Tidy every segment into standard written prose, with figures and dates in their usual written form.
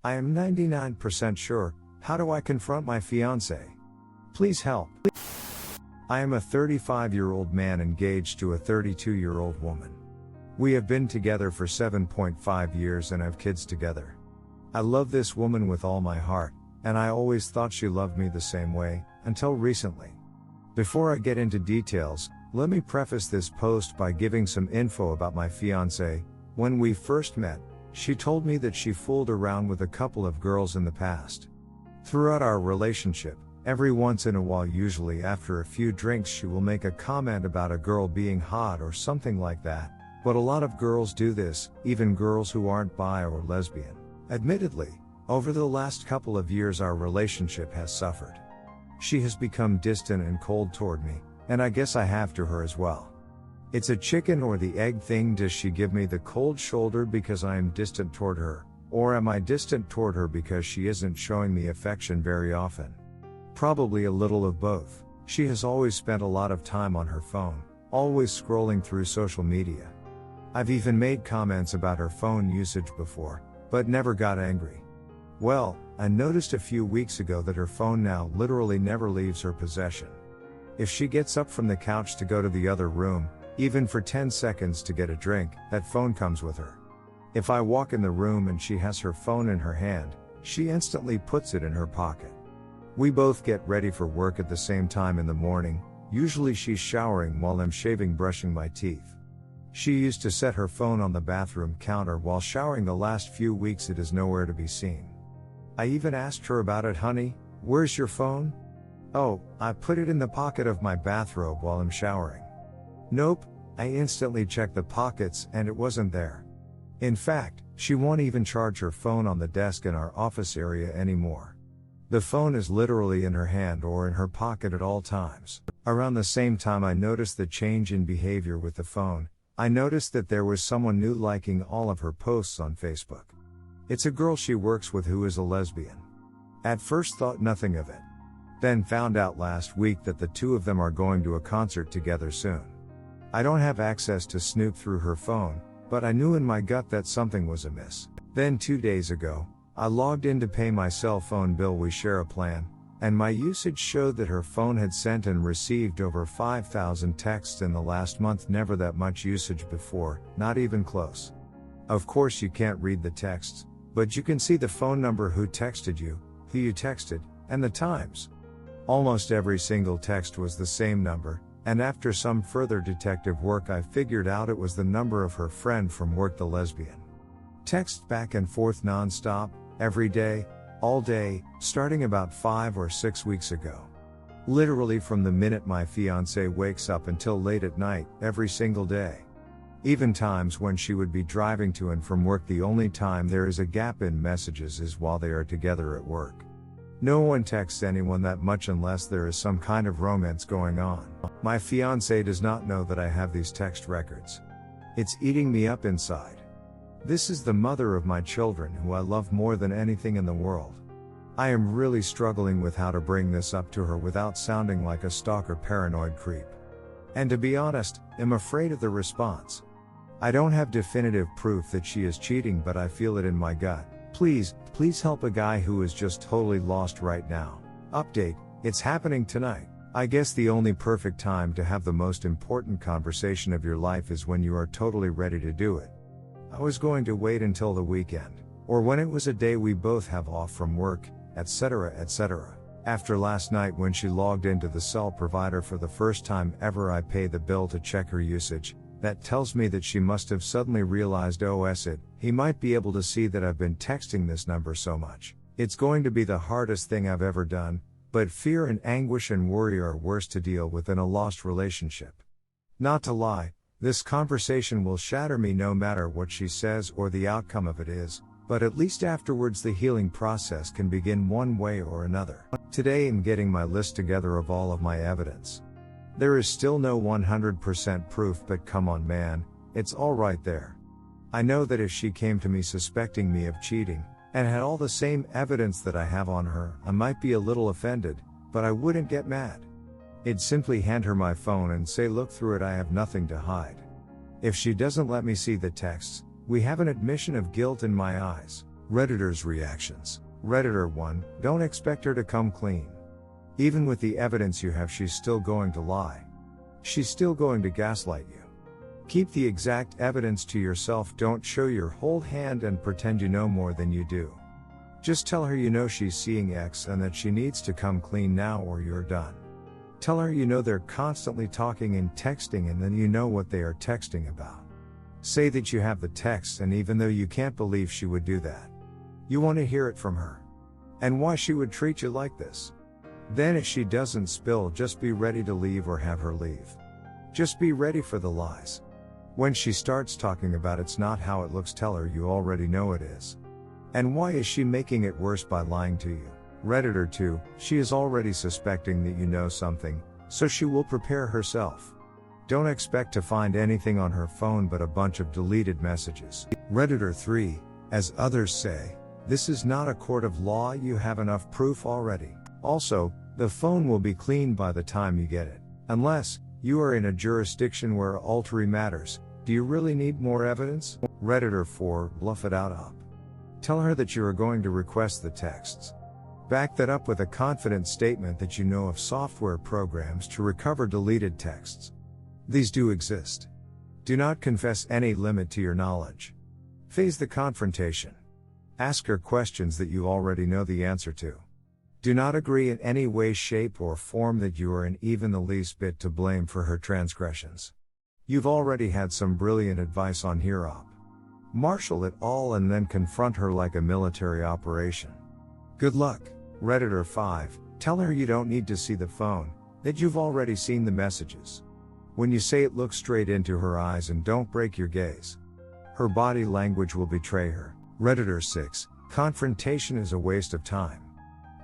I am 99% sure. How do I confront my fiancé? Please help. I am a 35-year-old man engaged to a 32-year-old woman. We have been together for 7.5 years and have kids together. I love this woman with all my heart, and I always thought she loved me the same way, until recently. Before I get into details, let me preface this post by giving some info about my fiancé. When we first met, she told me that she fooled around with a couple of girls in the past. Throughout our relationship, every once in a while, usually after a few drinks, she will make a comment about a girl being hot or something like that, but a lot of girls do this, even girls who aren't bi or lesbian. Admittedly, over the last couple of years our relationship has suffered. She has become distant and cold toward me, and I guess I have to her as well. It's a chicken or the egg thing. Does she give me the cold shoulder because I am distant toward her, or am I distant toward her because she isn't showing me affection very often? Probably a little of both. She has always spent a lot of time on her phone, always scrolling through social media. I've even made comments about her phone usage before, but never got angry. Well, I noticed a few weeks ago that her phone now literally never leaves her possession. If she gets up from the couch to go to the other room, even for 10 seconds to get a drink, that phone comes with her. If I walk in the room and she has her phone in her hand, she instantly puts it in her pocket. We both get ready for work at the same time in the morning. Usually she's showering while I'm shaving, brushing my teeth. She used to set her phone on the bathroom counter while showering. The last few weeks it is nowhere to be seen. I even asked her about it. Honey, where's your phone? Oh, I put it in the pocket of my bathrobe while I'm showering. Nope, I instantly checked the pockets and it wasn't there. In fact, she won't even charge her phone on the desk in our office area anymore. The phone is literally in her hand or in her pocket at all times. Around the same time I noticed the change in behavior with the phone. I noticed that there was someone new liking all of her posts on Facebook. It's a girl she works with who is a lesbian. At first thought nothing of it. Then found out last week that the two of them are going to a concert together soon. I don't have access to snoop through her phone, but I knew in my gut that something was amiss. Then 2 days ago, I logged in to pay my cell phone bill. We share a plan, and my usage showed that her phone had sent and received over 5,000 texts in the last month. Never that much usage before, not even close. Of course you can't read the texts, but you can see the phone number, who texted you, who you texted, and the times. Almost every single text was the same number, and after some further detective work I figured out it was the number of her friend from work, the lesbian. Text back and forth non-stop, every day, all day, starting about 5 or 6 weeks ago. Literally from the minute my fiancé wakes up until late at night, every single day. Even times when she would be driving to and from work. The only time there is a gap in messages is while they are together at work. No one texts anyone that much unless there is some kind of romance going on. My fiancé does not know that I have these text records. It's eating me up inside. This is the mother of my children, who I love more than anything in the world. I am really struggling with how to bring this up to her without sounding like a stalker paranoid creep. And to be honest, I'm afraid of the response. I don't have definitive proof that she is cheating, but I feel it in my gut. Please help a guy who is just totally lost right now. Update, it's happening tonight. I guess the only perfect time to have the most important conversation of your life is when you are totally ready to do it. I was going to wait until the weekend, or when it was a day we both have off from work, etc., etc. After last night when she logged into the cell provider for the first time ever, I pay the bill to check her usage. That tells me that she must have suddenly realized, he might be able to see that I've been texting this number so much. It's going to be the hardest thing I've ever done, but fear and anguish and worry are worse to deal with in a lost relationship. Not to lie, this conversation will shatter me no matter what she says or the outcome of it is, but at least afterwards the healing process can begin one way or another. Today I'm getting my list together of all of my evidence. There is still no 100% proof, but come on man, it's all right there. I know that if she came to me suspecting me of cheating, and had all the same evidence that I have on her, I might be a little offended, but I wouldn't get mad. I'd simply hand her my phone and say, look through it, I have nothing to hide. If she doesn't let me see the texts, we have an admission of guilt in my eyes. Redditors' reactions. Redditor 1, don't expect her to come clean. Even with the evidence you have, she's still going to lie. She's still going to gaslight you. Keep the exact evidence to yourself, don't show your whole hand and pretend you know more than you do. Just tell her you know she's seeing X and that she needs to come clean now or you're done. Tell her you know they're constantly talking and texting and then you know what they are texting about. Say that you have the text, and even though you can't believe she would do that, you want to hear it from her. And why she would treat you like this. Then if she doesn't spill, just be ready to leave or have her leave. Just be ready for the lies. When she starts talking about it's not how it looks, tell her you already know it is. And why is she making it worse by lying to you? Redditor 2, she is already suspecting that you know something, so she will prepare herself. Don't expect to find anything on her phone but a bunch of deleted messages. Redditor 3, as others say, this is not a court of law, you have enough proof already. Also, the phone will be clean by the time you get it. Unless you are in a jurisdiction where adultery matters, do you really need more evidence? Redditor 4, bluff it out. Tell her that you are going to request the texts. Back that up with a confident statement that you know of software programs to recover deleted texts. These do exist. Do not confess any limit to your knowledge. Phase the confrontation. Ask her questions that you already know the answer to. Do not agree in any way, shape, or form that you are in even the least bit to blame for her transgressions. You've already had some brilliant advice on here up. Marshal it all and then confront her like a military operation. Good luck. Redditor 5, tell her you don't need to see the phone, that you've already seen the messages. When you say it, look straight into her eyes and don't break your gaze. Her body language will betray her. Redditor 6, confrontation is a waste of time.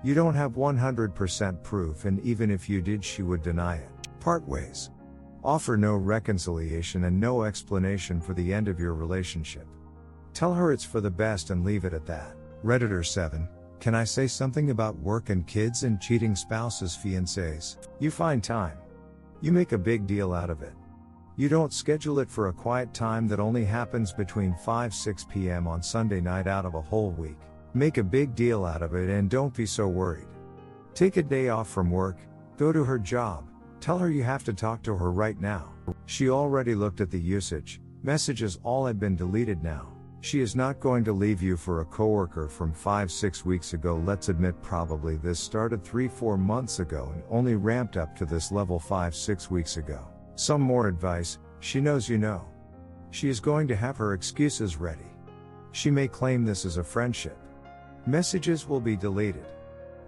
You don't have 100% proof, and even if you did, she would deny it. Part ways. Offer no reconciliation and no explanation for the end of your relationship. Tell her it's for the best and leave it at that. Redditor 7, can I say something about work and kids and cheating spouses, fiancés? You find time. You make a big deal out of it. You don't schedule it for a quiet time that only happens between 5-6 p.m. on Sunday night out of a whole week. Make a big deal out of it and don't be so worried. Take a day off from work, go to her job, tell her you have to talk to her right now. She already looked at the usage, messages all have been deleted now. She is not going to leave you for a coworker from 5-6 weeks ago. Let's admit probably this started 3-4 months ago and only ramped up to this level 5-6 weeks ago. Some more advice, she knows you know. She is going to have her excuses ready. She may claim this is a friendship. Messages will be deleted.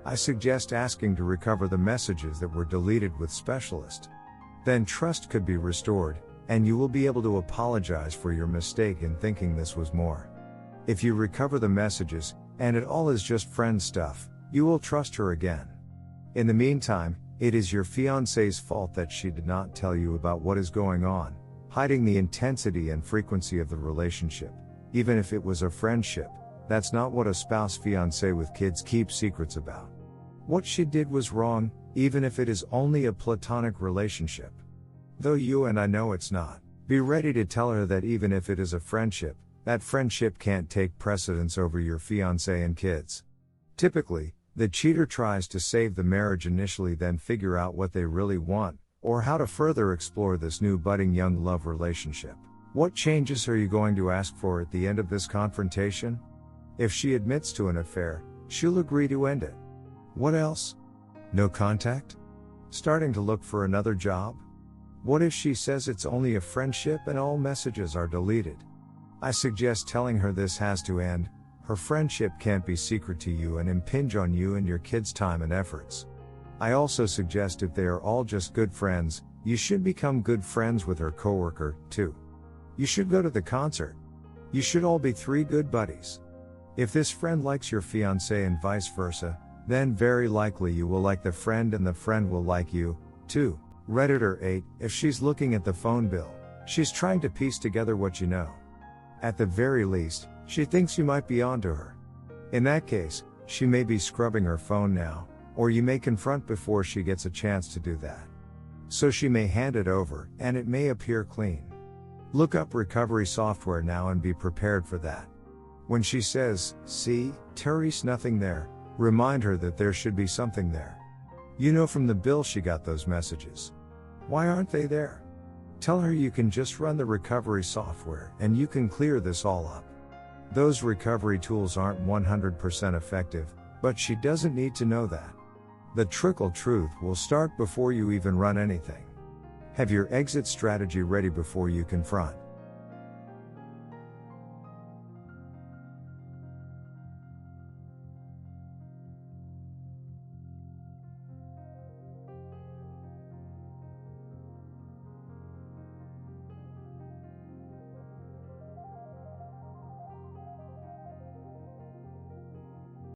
I suggest asking to recover the messages that were deleted with specialist. Then trust could be restored, and you will be able to apologize for your mistake in thinking this was more. If you recover the messages, and it all is just friend stuff, you will trust her again. In the meantime, it is your fiancé's fault that she did not tell you about what is going on, hiding the intensity and frequency of the relationship. Even if it was a friendship, that's not what a spouse fiancé with kids keeps secrets about. What she did was wrong, even if it is only a platonic relationship. Though you and I know it's not. Be ready to tell her that even if it is a friendship, that friendship can't take precedence over your fiancé and kids. Typically, the cheater tries to save the marriage initially, then figure out what they really want, or how to further explore this new budding young love relationship. What changes are you going to ask for at the end of this confrontation? If she admits to an affair, she'll agree to end it. What else? No contact? Starting to look for another job? What if she says it's only a friendship and all messages are deleted? I suggest telling her this has to end. Her friendship can't be secret to you and impinge on you and your kids' time and efforts. I also suggest if they are all just good friends, you should become good friends with her coworker, too. You should go to the concert. You should all be 3 good buddies. If this friend likes your fiancé and vice versa, then very likely you will like the friend and the friend will like you, too. Redditor 8, if she's looking at the phone bill, she's trying to piece together what you know. At the very least, she thinks you might be onto her. In that case, she may be scrubbing her phone now, or you may confront before she gets a chance to do that. So she may hand it over, and it may appear clean. Look up recovery software now and be prepared for that. When she says, "See, Terry's nothing there," remind her that there should be something there. You know from the bill she got those messages. Why aren't they there? Tell her you can just run the recovery software and you can clear this all up. Those recovery tools aren't 100% effective, but she doesn't need to know that. The trickle truth will start before you even run anything. Have your exit strategy ready before you confront.